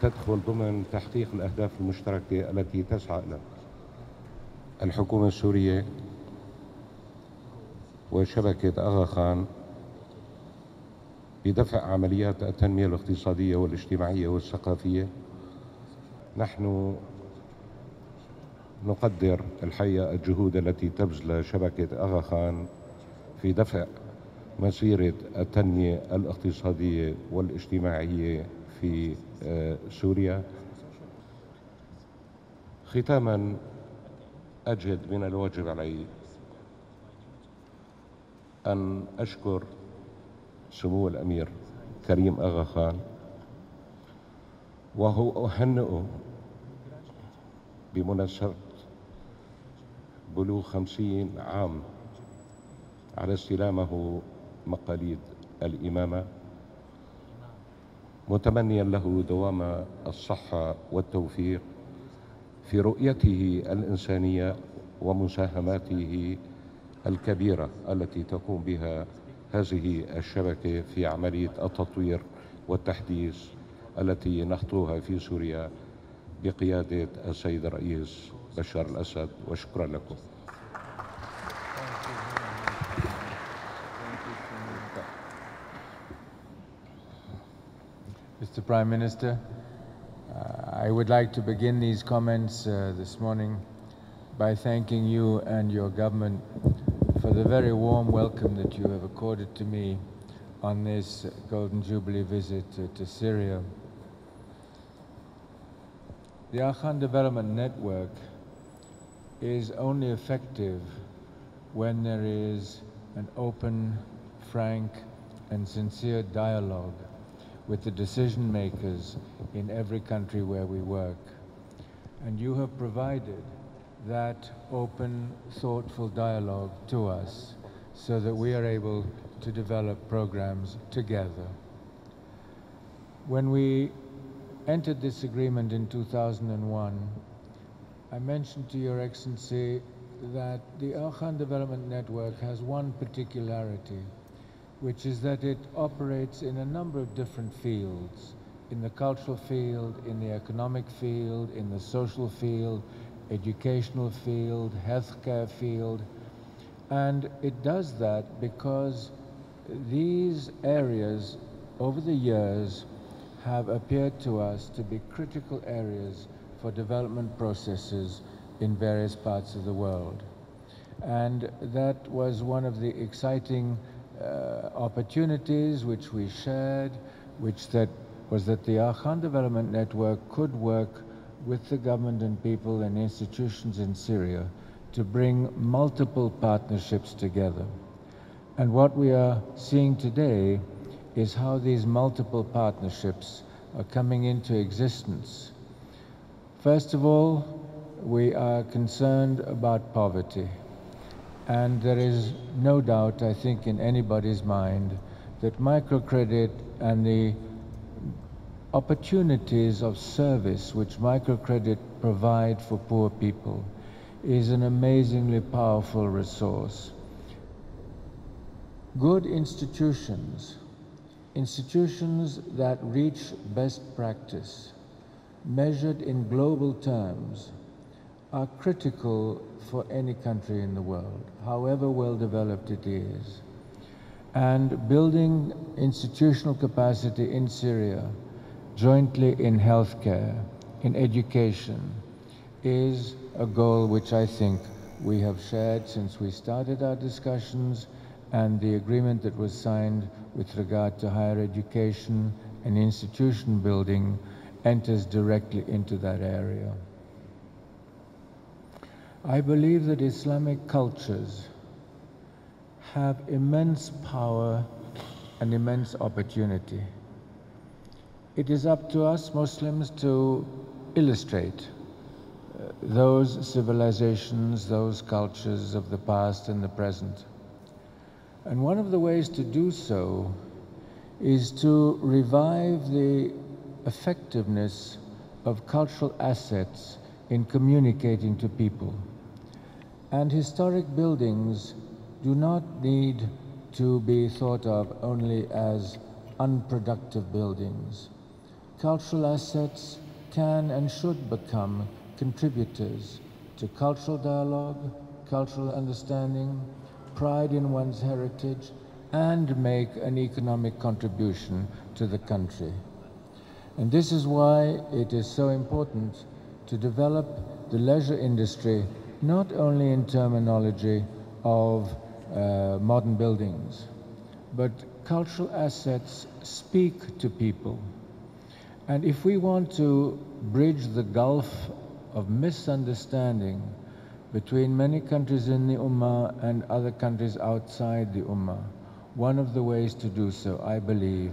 تدخل ضمن تحقيق الأهداف المشتركة التي تسعى إليها الحكومة السورية وشبكة أغا خان بدفع عمليات التنمية الاقتصادية والاجتماعية والثقافية. نحن نقدر الحقيقة الجهود التي تبذل شبكة أغا خان في دفع مسيرة التنمية الاقتصادية والاجتماعية في سوريا. ختاما، أجد من الواجب علي أن أشكر سمو الأمير كريم أغا خان، وهو أهنئه بمناسبة بلوغ 50 عام على استلامه مقاليد الإمامة، متمنيا له دوام الصحة والتوفيق في رؤيته الإنسانية ومساهماته الكبيرة التي تقوم بها هذه الشبكة في عملية التطوير والتحديث التي نخطوها في سوريا بقيادة السيد الرئيس بشار الأسد. وشكرا لكم. Mr. Prime Minister, I would like to begin these comments this morning by thanking you and your government for the very warm welcome that you have accorded to me on this Golden Jubilee visit to Syria. The Al-Khan Development Network is only effective when there is an open, frank, and sincere dialogue with the decision makers in every country where we work. And you have provided that open, thoughtful dialogue to us so that we are able to develop programs together. When we entered this agreement in 2001, I mentioned to Your Excellency that the Al-Khan Development Network has one particularity, which is that it operates in a number of different fields: in the cultural field, in the economic field, in the social field, educational field, healthcare field. And it does that because these areas over the years have appeared to us to be critical areas for development processes in various parts of the world. And that was one of the exciting opportunities which we shared, was that the Al-Khan Development Network could work with the government and people and institutions in Syria to bring multiple partnerships together. And what we are seeing today is how these multiple partnerships are coming into existence. First of all, we are concerned about poverty. And there is no doubt, I think, in anybody's mind that microcredit and the opportunities of service which microcredit provide for poor people is an amazingly powerful resource. Good institutions that reach best practice, measured in global terms, are critical for any country in the world, however well developed it is. And building institutional capacity in Syria, jointly in healthcare, in education, is a goal which I think we have shared since we started our discussions, and the agreement that was signed with regard to higher education and institution building enters directly into that area. I believe that Islamic cultures have immense power and immense opportunity. It is up to us Muslims to illustrate those civilizations, those cultures of the past and the present. And one of the ways to do so is to revive the effectiveness of cultural assets in communicating to people. And historic buildings do not need to be thought of only as unproductive buildings. Cultural assets can and should become contributors to cultural dialogue, cultural understanding, pride in one's heritage, and make an economic contribution to the country. And this is why it is so important to develop the leisure industry, not only in terminology of modern buildings, but cultural assets speak to people. And if we want to bridge the gulf of misunderstanding between many countries in the Ummah and other countries outside the Ummah, one of the ways to do so, I believe,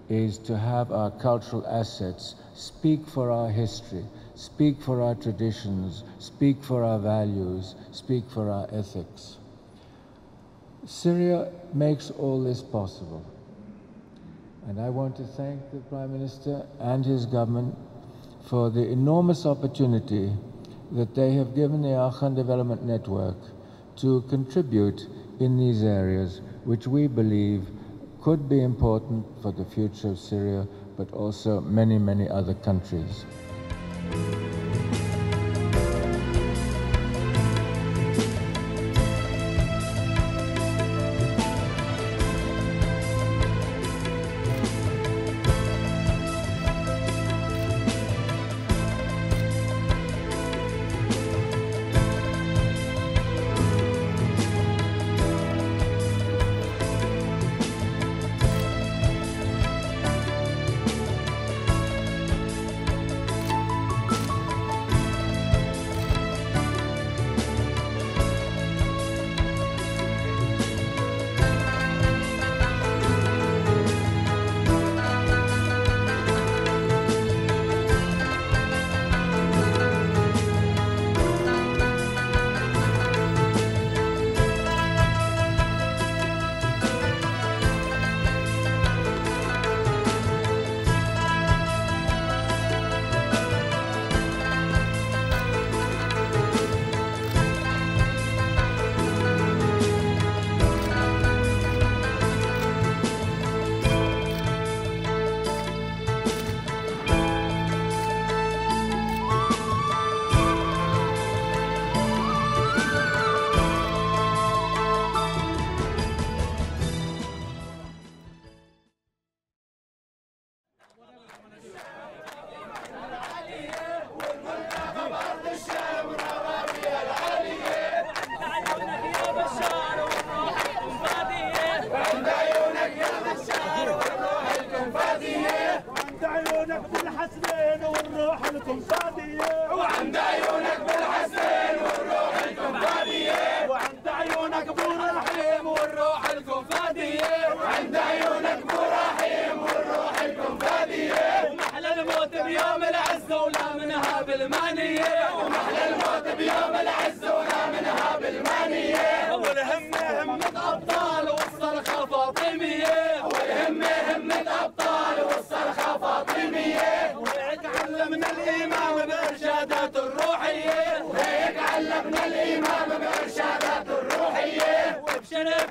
is to have our cultural assets speak for our history, speak for our traditions, speak for our values, speak for our ethics. Syria makes all this possible. And I want to thank the Prime Minister and his government for the enormous opportunity that they have given the Al-Hajjeh Development Network to contribute in these areas, which we believe could be important for the future of Syria, but also many, many other countries.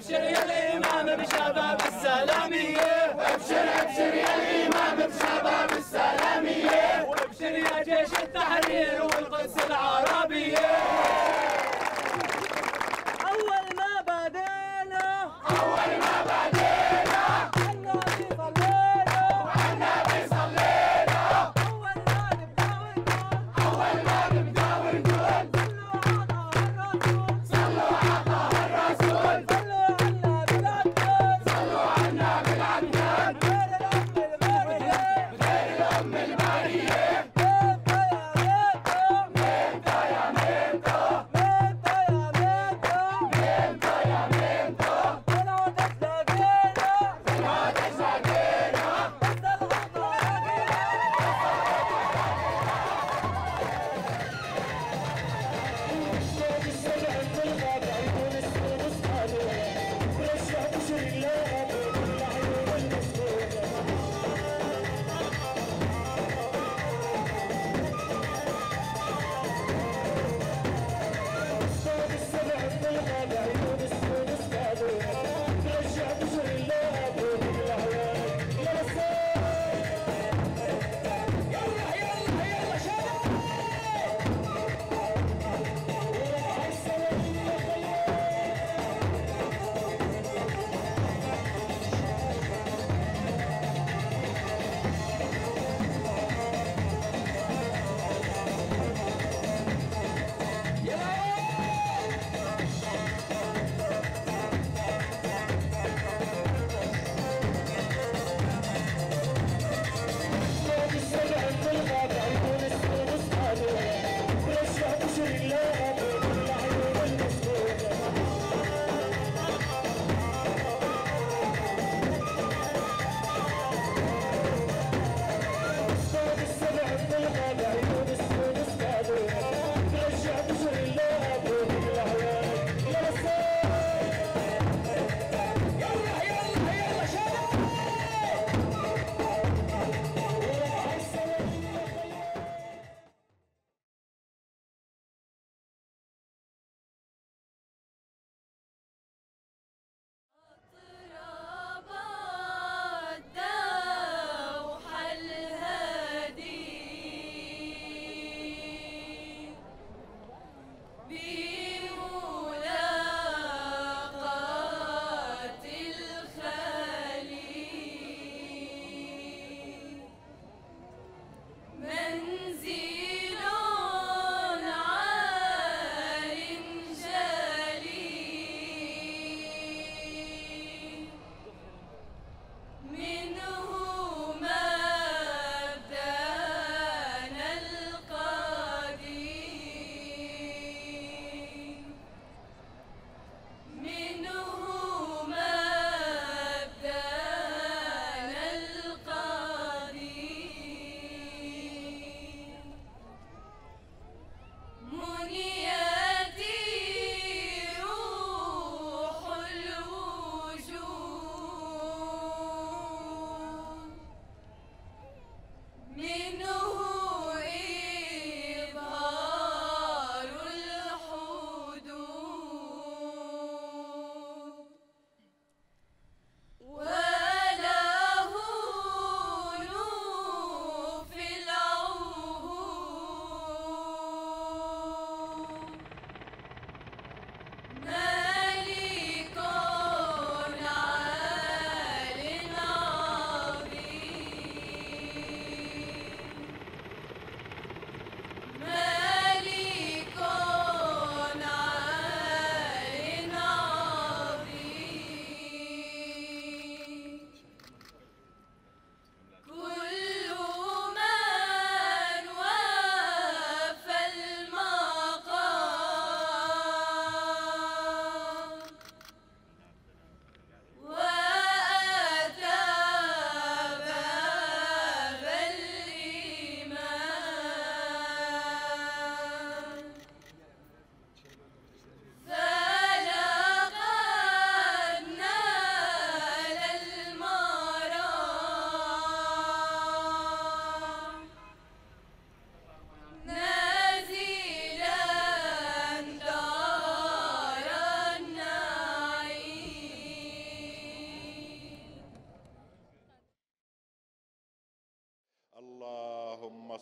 ابشر يا الإمام بشباب السلامية، ابشر يا الإمام بشباب السلامية، وابشر يا جيش التحرير والقدس العربية. أول ما بدينا النبي صلينا والنبي صلينا، أول ما نبدأ ونقول صلوا على طه الرسول، صلوا عنا بالعدنان، غير الأم البارية، ميتا يا ميتا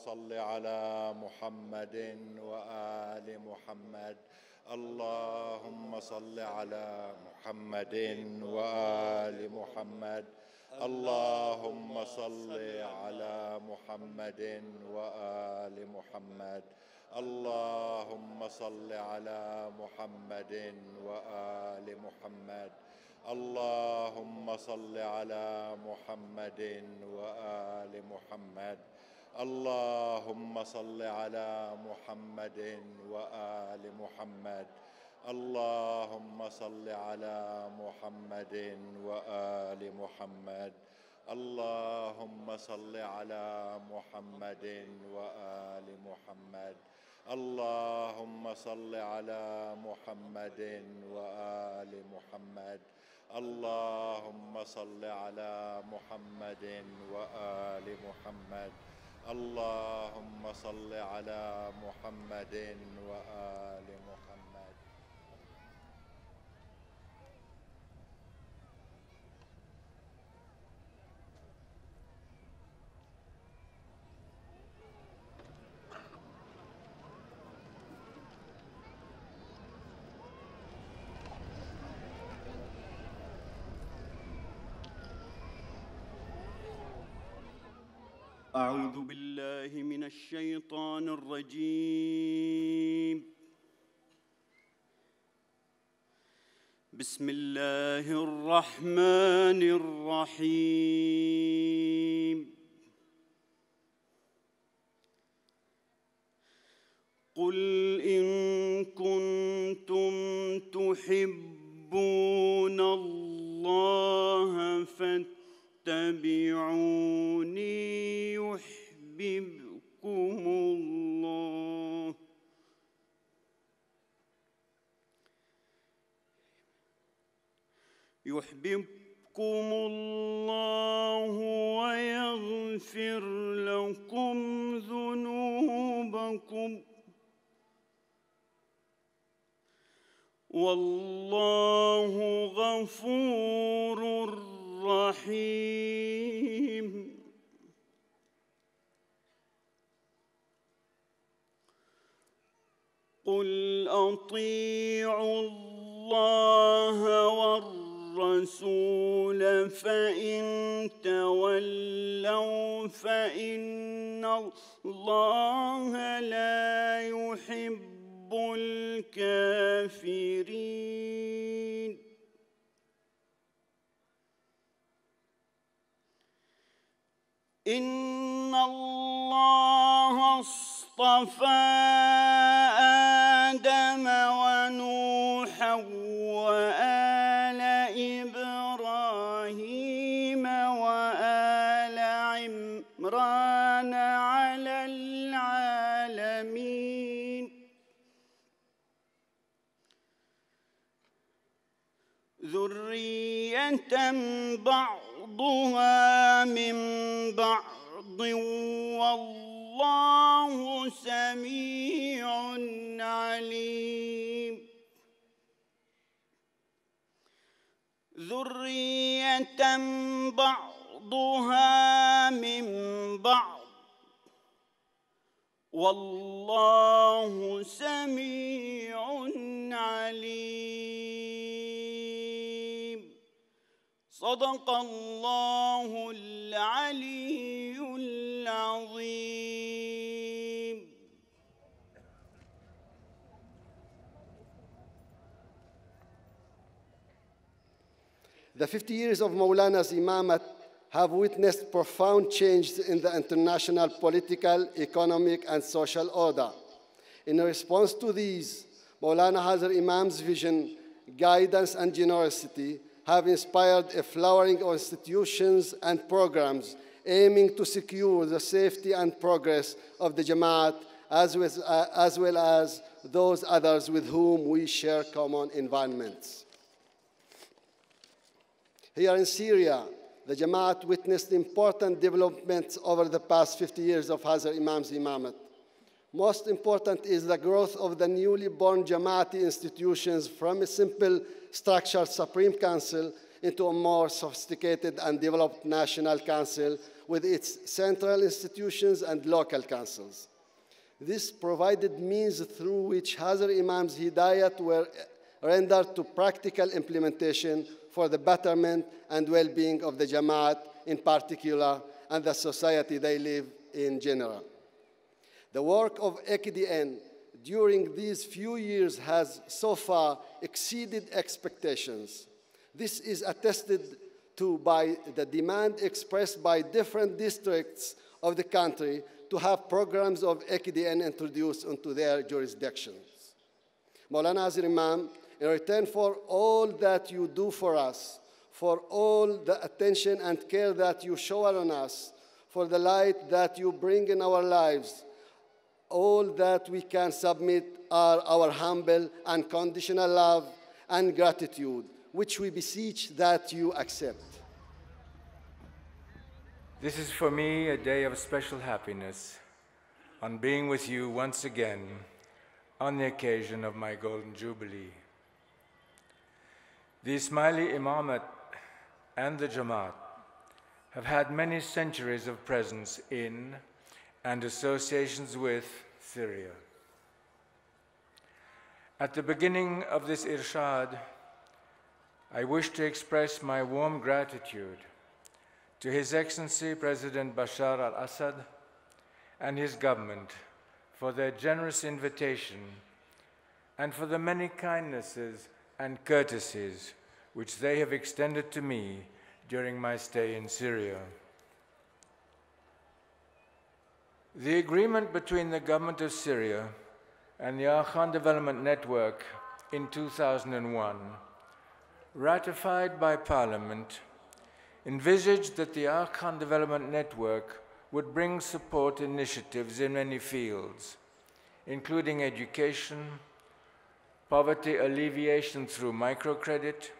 صل على محمد وآل محمد. اللهم صل على محمد وآل محمد. اللهم صل على محمد وآل محمد. اللهم صل على محمد وآل محمد. اللهم صل على محمد وآل محمد. اللهم صل على محمد وآل محمد. اللهم صل على محمد وآل محمد. اللهم صل على محمد وآل محمد. اللهم صل على محمد وآل محمد. اللهم صل على محمد وآل محمد. اللهم صل على محمد وآل محمد. أعوذ بالله من الشيطان الرجيم. بسم الله الرحمن الرحيم. قل إن كنتم تحبون الله فاتبعوني يحببكم الله ويغفر لكم ذنوبكم والله غفور رحيم. قل أطيعوا الله والرسول فإن تولوا فإن الله لا يحب الكافرين. إن الله اصطفى آدم ونوحا وآل إبراهيم وآل عمران على العالمين ذرية بعضها من بعض والله سميع عليم. ذرية بعضها من بعض والله سميع عليم. صدق الله العلي العظيم. The 50 years of Mawlana's imamate have witnessed profound changes in the international political, economic, and social order. In response to these, Mawlana Hazar Imam's vision, guidance, and generosity have inspired a flowering of institutions and programs aiming to secure the safety and progress of the Jamaat as well as those others with whom we share common environments. Here in Syria, the Jamaat witnessed important developments over the past 50 years of Hazar Imam's imamate. Most important is the growth of the newly born Jamaati institutions from a simple structured Supreme Council into a more sophisticated and developed National Council with its central institutions and local councils. This provided means through which Hazar Imam's hidayat were rendered to practical implementation for the betterment and well-being of the Jamaat in particular and the society they live in general. The work of AKDN during these few years has so far exceeded expectations. This is attested to by the demand expressed by different districts of the country to have programs of AKDN introduced into their jurisdictions. Mawlana Hazar Imam, in return for all that you do for us, for all the attention and care that you shower on us, for the light that you bring in our lives, all that we can submit are our humble and conditional love and gratitude, which we beseech that you accept. This is for me a day of special happiness on being with you once again on the occasion of my Golden Jubilee. The Ismaili Imamat and the Jamaat have had many centuries of presence in and associations with Syria. At the beginning of this irshad, I wish to express my warm gratitude to His Excellency President Bashar al-Assad and his government for their generous invitation and for the many kindnesses and courtesies which they have extended to me during my stay in Syria. The agreement between the government of Syria and the Al-Khan Development Network in 2001, ratified by Parliament, envisaged that the Al-Khan Development Network would bring support initiatives in many fields, including education, poverty alleviation through microcredit,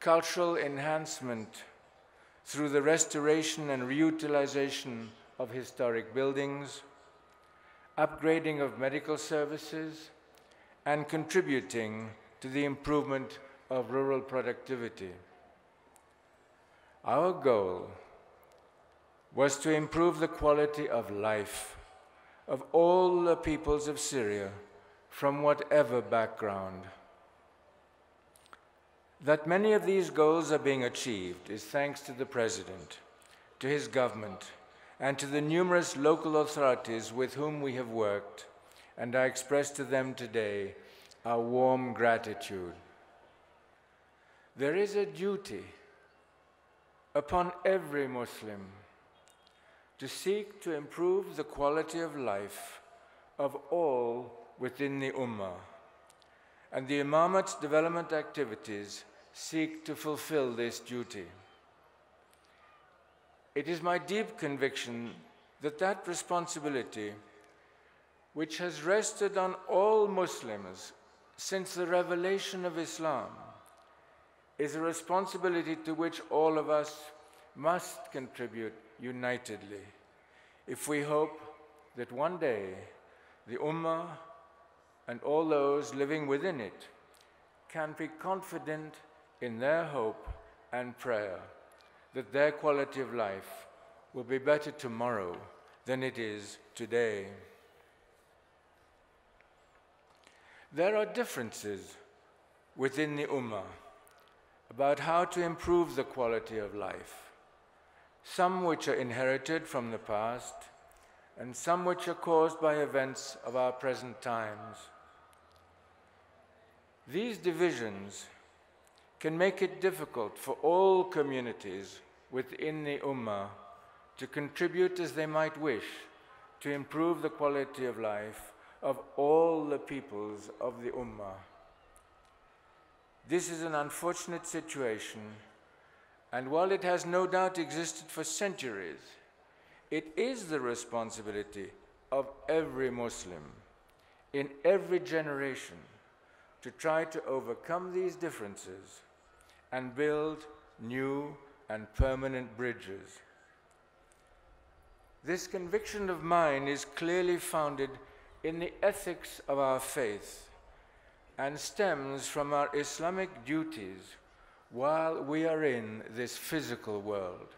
cultural enhancement through the restoration and reutilization of historic buildings, upgrading of medical services, and contributing to the improvement of rural productivity. Our goal was to improve the quality of life of all the peoples of Syria from whatever background. That many of these goals are being achieved is thanks to the President, to his government, and to the numerous local authorities with whom we have worked, and I express to them today our warm gratitude. There is a duty upon every Muslim to seek to improve the quality of life of all within the Ummah, and the Imamat's development activities seek to fulfill this duty. It is my deep conviction that that responsibility, which has rested on all Muslims since the revelation of Islam, is a responsibility to which all of us must contribute unitedly if we hope that one day the Ummah and all those living within it can be confident in their hope and prayer that their quality of life will be better tomorrow than it is today. There are differences within the Ummah about how to improve the quality of life, some which are inherited from the past and some which are caused by events of our present times. These divisions can make it difficult for all communities within the Ummah to contribute as they might wish to improve the quality of life of all the peoples of the Ummah. This is an unfortunate situation, and while it has no doubt existed for centuries, it is the responsibility of every Muslim in every generation to try to overcome these differences and build new and permanent bridges. This conviction of mine is clearly founded in the ethics of our faith and stems from our Islamic duties while we are in this physical world.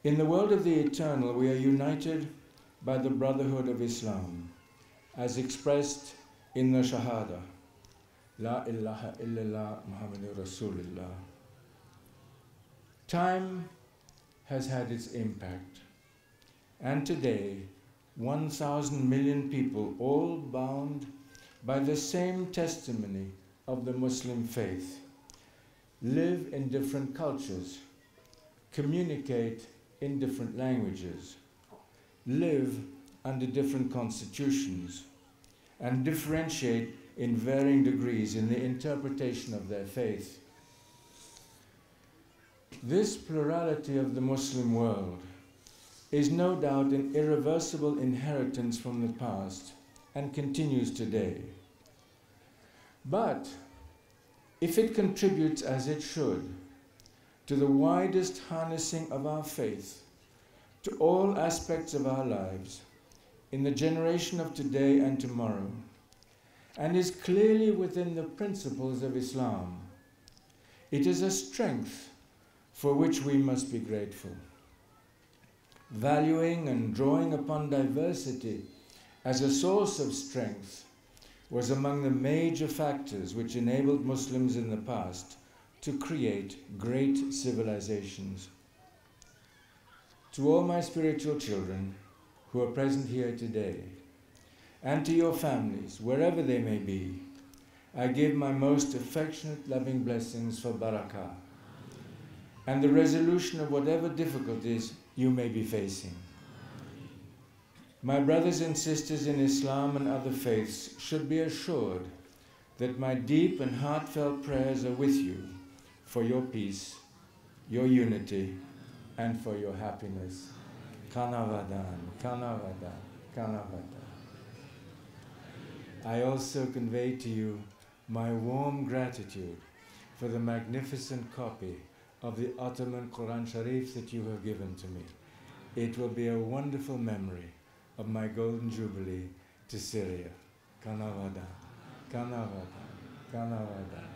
In the world of the eternal, we are united by the brotherhood of Islam, as expressed in the Shahada, La ilaha illallah Muhammadur Rasulullah. Time has had its impact, and today, 1,000 million people, all bound by the same testimony of the Muslim faith, live in different cultures, communicate in different languages, live under different constitutions, and differentiate in varying degrees in the interpretation of their faith. This plurality of the Muslim world is no doubt an irreversible inheritance from the past and continues today. But if it contributes as it should to the widest harnessing of our faith to all aspects of our lives in the generation of today and tomorrow, and is clearly within the principles of Islam, it is a strength for which we must be grateful. Valuing and drawing upon diversity as a source of strength was among the major factors which enabled Muslims in the past to create great civilizations. To all my spiritual children who are present here today, and to your families, wherever they may be, I give my most affectionate, loving blessings for barakah and the resolution of whatever difficulties you may be facing. My brothers and sisters in Islam and other faiths should be assured that my deep and heartfelt prayers are with you for your peace, your unity, and for your happiness. Kanavadan, Kanavadan, Kanavadan. I also convey to you my warm gratitude for the magnificent copy of the Ottoman Quran Sharif that you have given to me. It will be a wonderful memory of my golden jubilee to Syria. Kanavadan, Kanavadan, Kanavadan.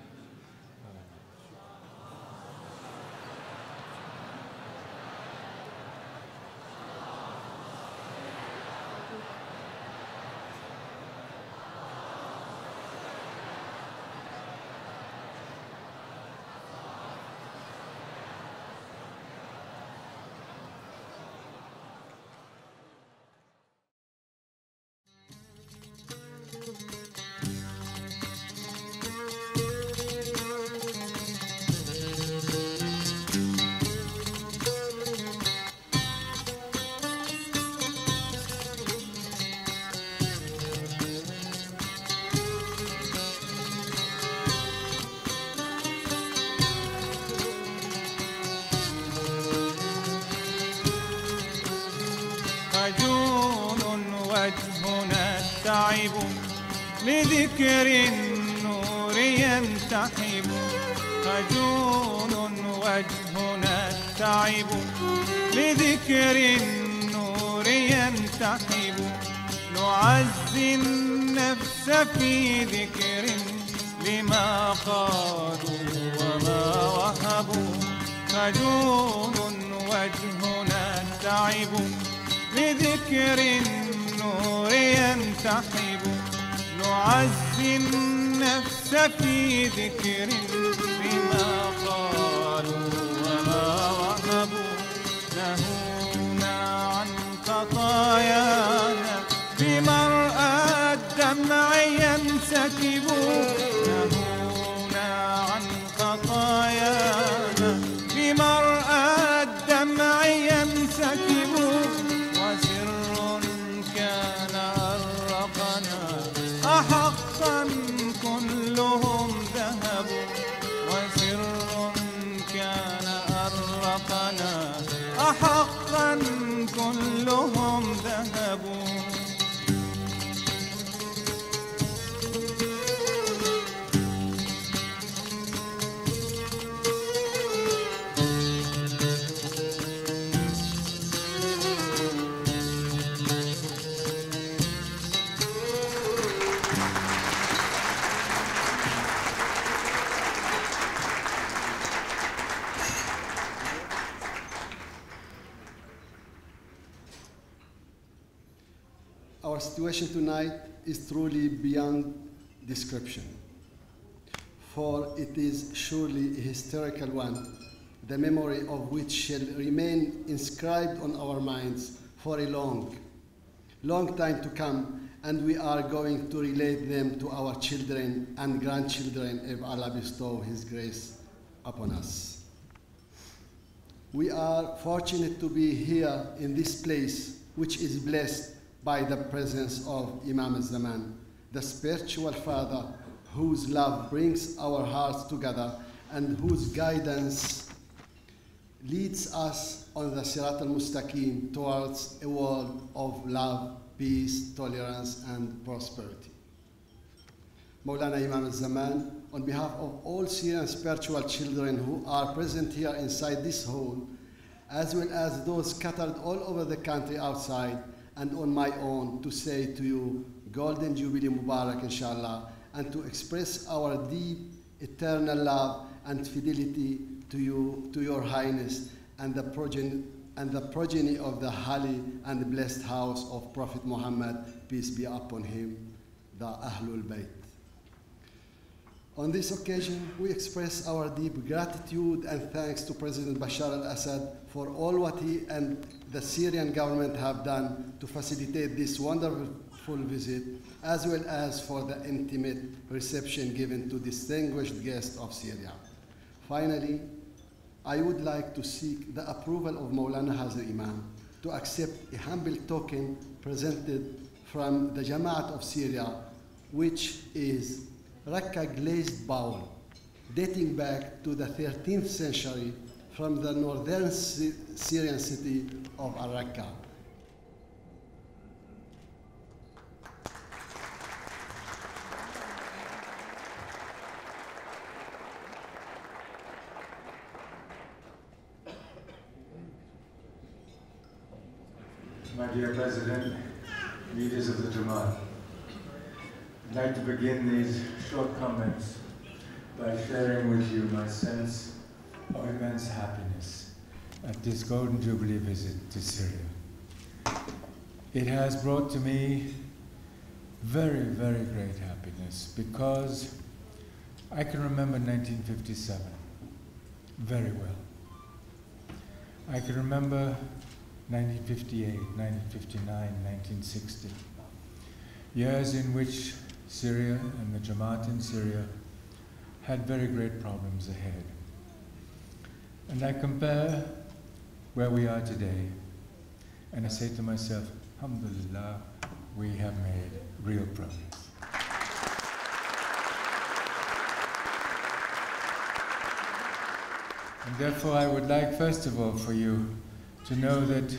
خجول وجهنا التعب لذكر النور ينتحب خجول وجهنا التعب لذكر النور ينتحب نعزي النفس في ذكر لما قالوا وما وهبوا خجول وجهنا التعب لذكر النور ينتحب نعزي النفس في ذكر بما قالوا وما وهبوا نهونا عن خطايانا بمرأى الدمع ينسكب نهونا عن خطايانا بمرأى الدمع ينسكب أحقا كلهم ذهب وسر كان أرقنا أحقا كلهم ذهب Our situation tonight is truly beyond description, for it is surely a historical one, the memory of which shall remain inscribed on our minds for a long time to come, and we are going to relate them to our children and grandchildren if Allah bestow His grace upon us. We are fortunate to be here in this place, which is blessed by the presence of Imam al-Zaman, the spiritual father whose love brings our hearts together and whose guidance leads us on the Sirat al-Mustaqim towards a world of love, peace, tolerance, and prosperity. Mawlana Imam al-Zaman, on behalf of all Syrian spiritual children who are present here inside this hall, as well as those scattered all over the country outside, and on my own, to say to you, Golden Jubilee Mubarak, inshallah, and to express our deep, eternal love and fidelity to you, to your Highness, and the progeny of the holy and blessed house of Prophet Muhammad, peace be upon him, the Ahlul Bayt. On this occasion, we express our deep gratitude and thanks to President Bashar al-Assad for all what he and the Syrian government have done to facilitate this wonderful visit, as well as for the intimate reception given to distinguished guests of Syria. Finally, I would like to seek the approval of Mawlana Hazar Imam to accept a humble token presented from the Jamaat of Syria, which is Rakka glazed bowl, dating back to the 13th century from the northern Syrian city of Al-Rakka. My dear President, leaders of the Jamaat, I'd like to begin these short comments by sharing with you my sense of immense happiness at this Golden Jubilee visit to Syria. It has brought to me very, very great happiness because I can remember 1957 very well. I can remember 1958, 1959, 1960, years in which Syria and the Jamaat in Syria had very great problems ahead. And I compare where we are today, and I say to myself, alhamdulillah, we have made real progress. And therefore I would like, first of all, for you to know that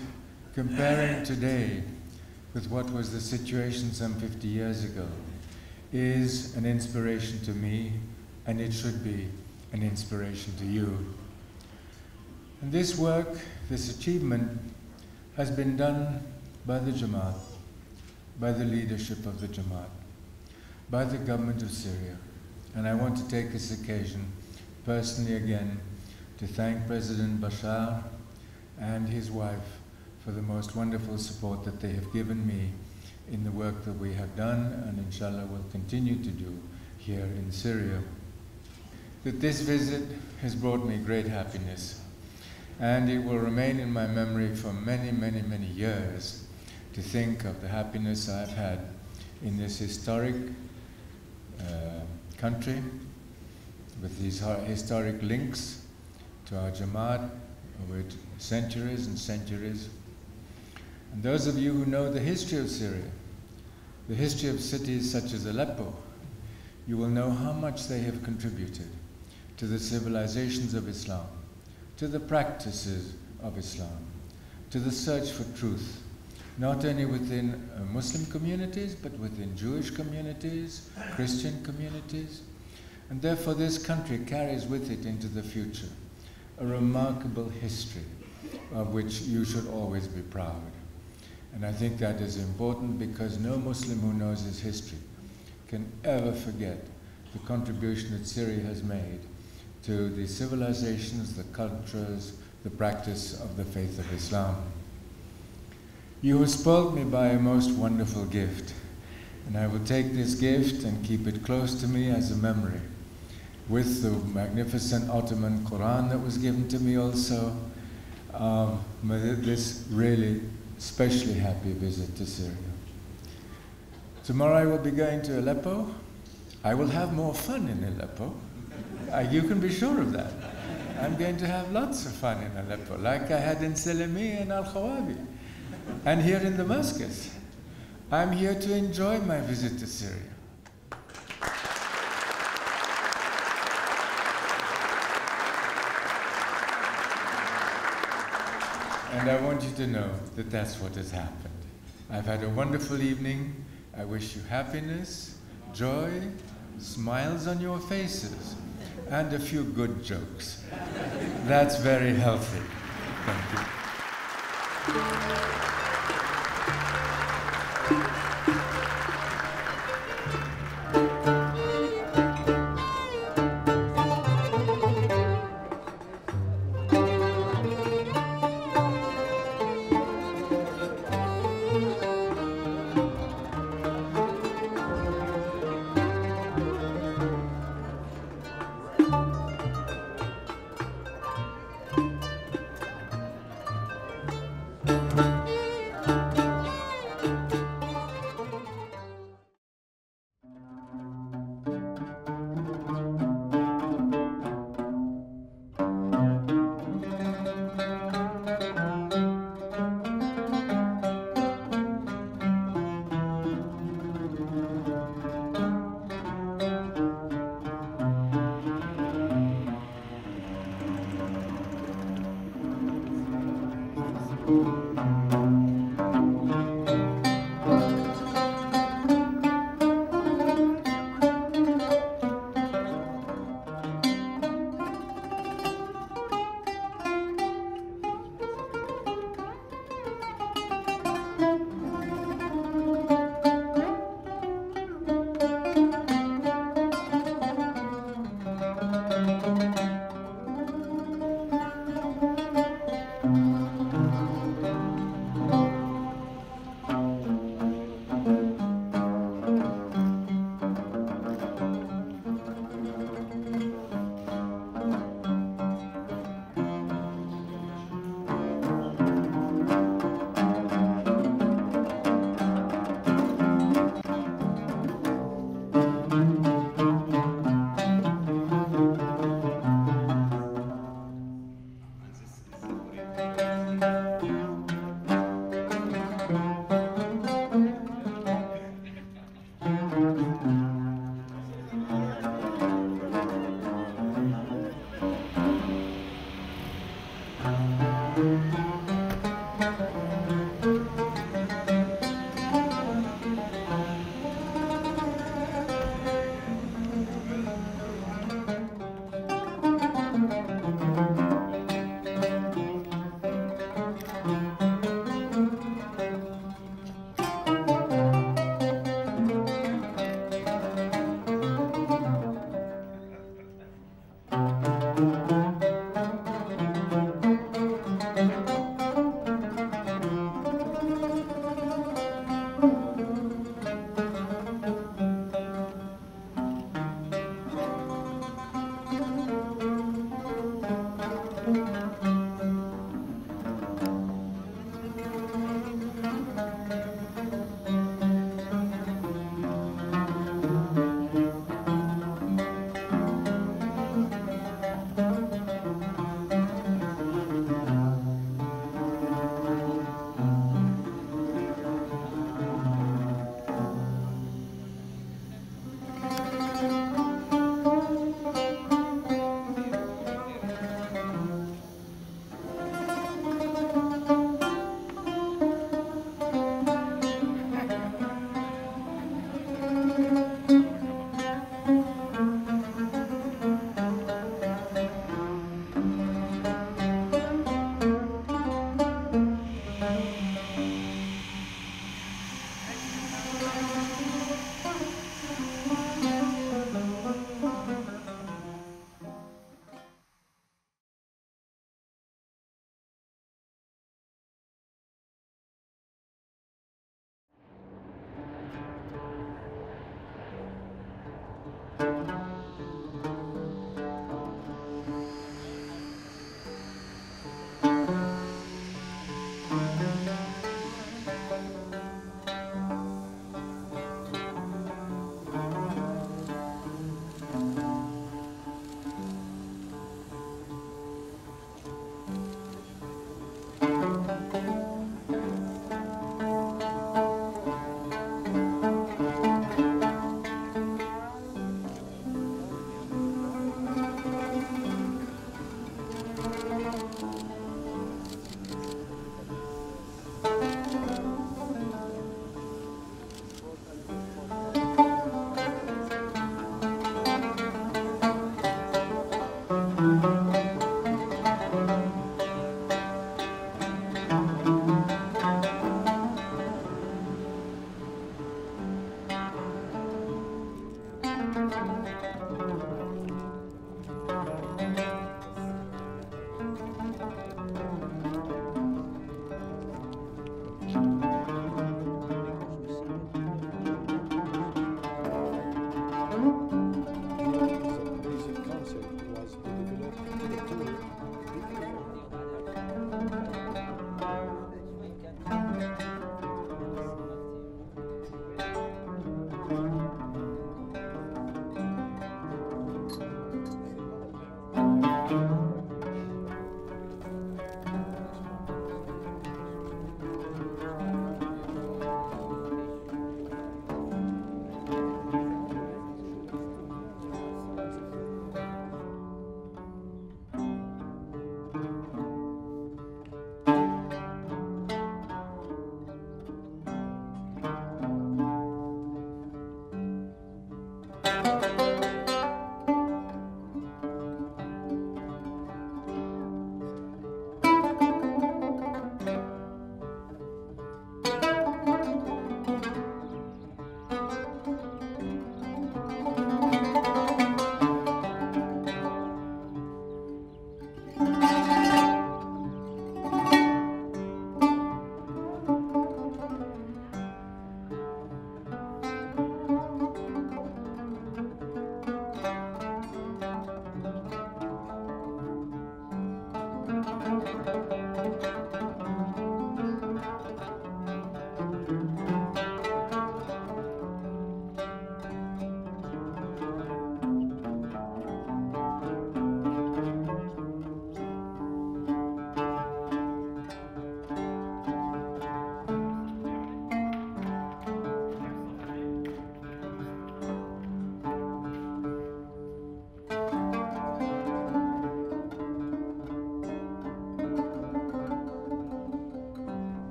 comparing today with what was the situation some 50 years ago is an inspiration to me, and it should be an inspiration to you. And this work, this achievement, has been done by the Jamaat, by the leadership of the Jamaat, by the government of Syria. And I want to take this occasion personally again to thank President Bashar and his wife for the most wonderful support that they have given me in the work that we have done and inshallah will continue to do here in Syria. That this visit has brought me great happiness, and it will remain in my memory for many, many, many years to think of the happiness I've had in this historic country with these historic links to our Jamaat over centuries and centuries. And those of you who know the history of Syria, the history of cities such as Aleppo, you will know how much they have contributed to the civilizations of Islam, to the practices of Islam, to the search for truth, not only within Muslim communities, but within Jewish communities, Christian communities. And therefore this country carries with it into the future a remarkable history of which you should always be proud. And I think that is important because no Muslim who knows his history can ever forget the contribution that Syria has made to the civilizations, the cultures, the practice of the faith of Islam. You have spoiled me by a most wonderful gift, and I will take this gift and keep it close to me as a memory, with the magnificent Ottoman Quran that was given to me also, this really especially happy visit to Syria. Tomorrow I will be going to Aleppo. I will have more fun in Aleppo. You can be sure of that. I'm going to have lots of fun in Aleppo, like I had in Selimi and Al-Khawabi, and here in Damascus. I'm here to enjoy my visit to Syria. And I want you to know that that's what has happened. I've had a wonderful evening. I wish you happiness, joy, smiles on your faces, and a few good jokes. That's very healthy. Thank you.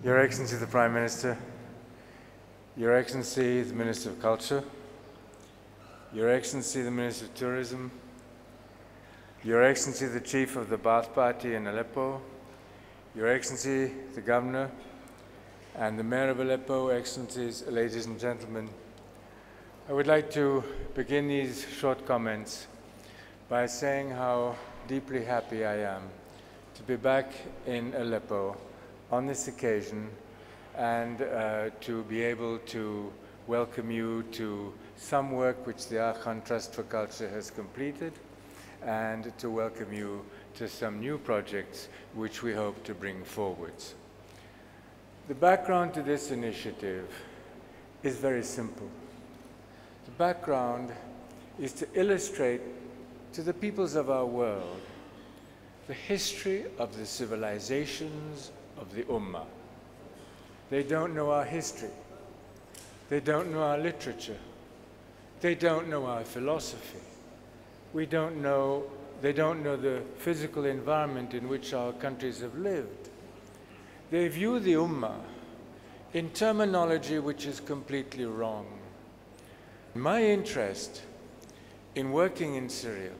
Your Excellency the Prime Minister, Your Excellency the Minister of Culture, Your Excellency the Minister of Tourism, Your Excellency the Chief of the Baath Party in Aleppo, Your Excellency the Governor and the Mayor of Aleppo, Excellencies, ladies and gentlemen, I would like to begin these short comments by saying how deeply happy I am to be back in Aleppo on this occasion and to be able to welcome you to some work which the Al-Khan Trust for Culture has completed and to welcome you to some new projects which we hope to bring forwards. The background to this initiative is very simple. The background is to illustrate to the peoples of our world the history of the civilizations of the Ummah. They don't know our history. They don't know our literature. They don't know our philosophy. They don't know the physical environment in which our countries have lived. They view the Ummah in terminology which is completely wrong. My interest in working in Syria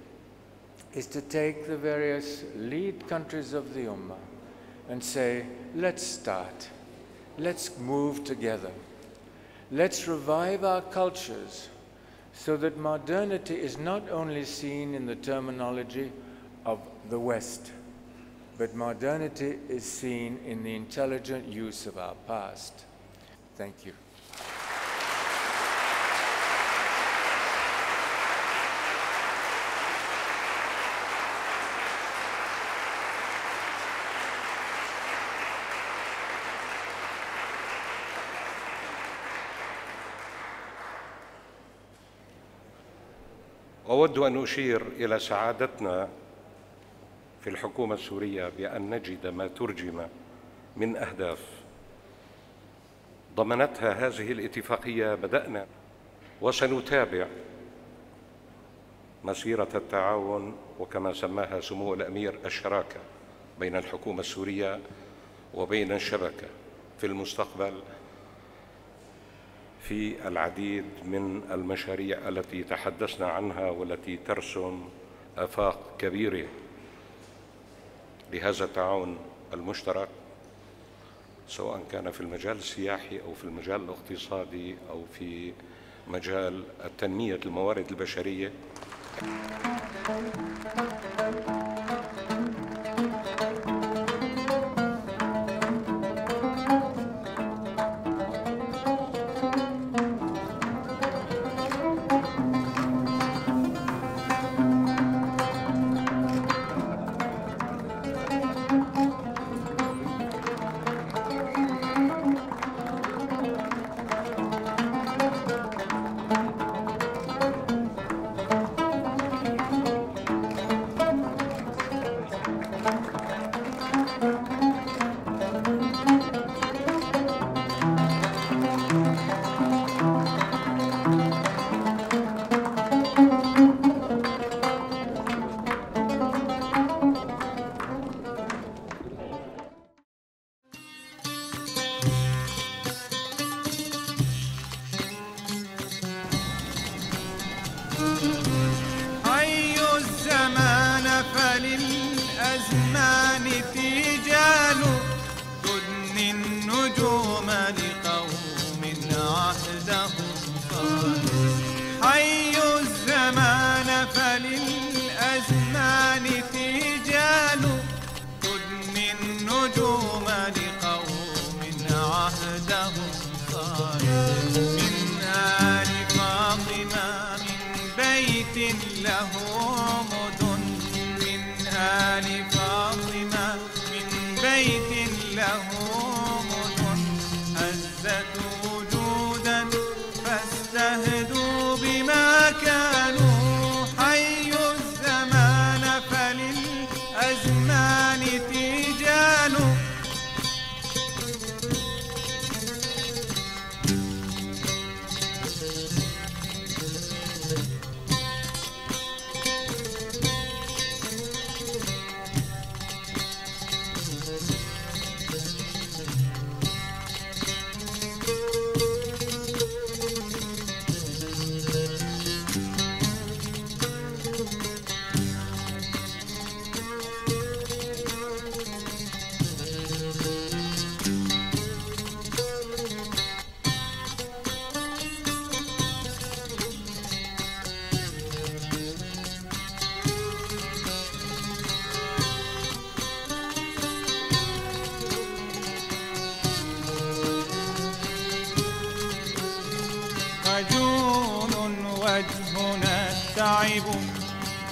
is to take the various lead countries of the Ummah and say, let's start, let's move together, let's revive our cultures so that modernity is not only seen in the terminology of the West, but modernity is seen in the intelligent use of our past. Thank you. أود أن أشير إلى سعادتنا في الحكومة السورية بأن نجد ما ترجم من أهداف ضمنتها هذه الاتفاقية بدأنا وسنتابع مسيرة التعاون وكما سماها سمو الأمير الشراكة بين الحكومة السورية وبين الشبكة في المستقبل في العديد من المشاريع التي تحدثنا عنها والتي ترسم آفاق كبيرة لهذا التعاون المشترك، سواء كان في المجال السياحي أو في المجال الاقتصادي أو في مجال تنمية الموارد البشرية.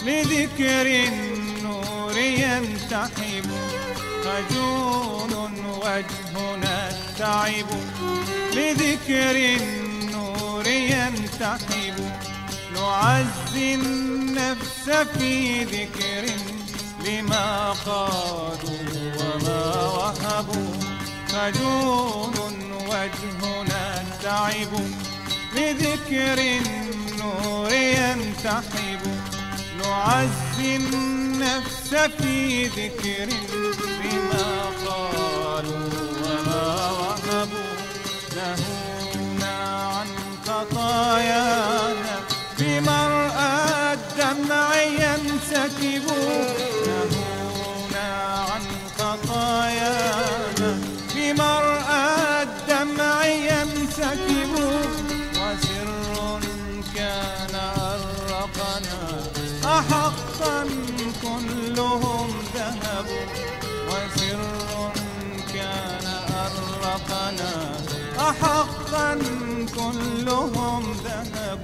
لذكر النور ينتحب، خجول وجهنا التعب، لذكر النور ينتحب، نعزي النفس في ذكر لما قالوا وما وهبوا، خجول وجهنا التعب، لذكر النور ينتحب، نعزي النفس في ذكر بما قالوا وما وهبوا، نهونا عن خطايانا بمرأى الدمع ينسكب، نهونا عن خطايانا بمرأى الدمع ينسكب، وسر كان أرقنا أحقا كلهم ذهب، وسر كان أرقنا أحقا كلهم ذهب.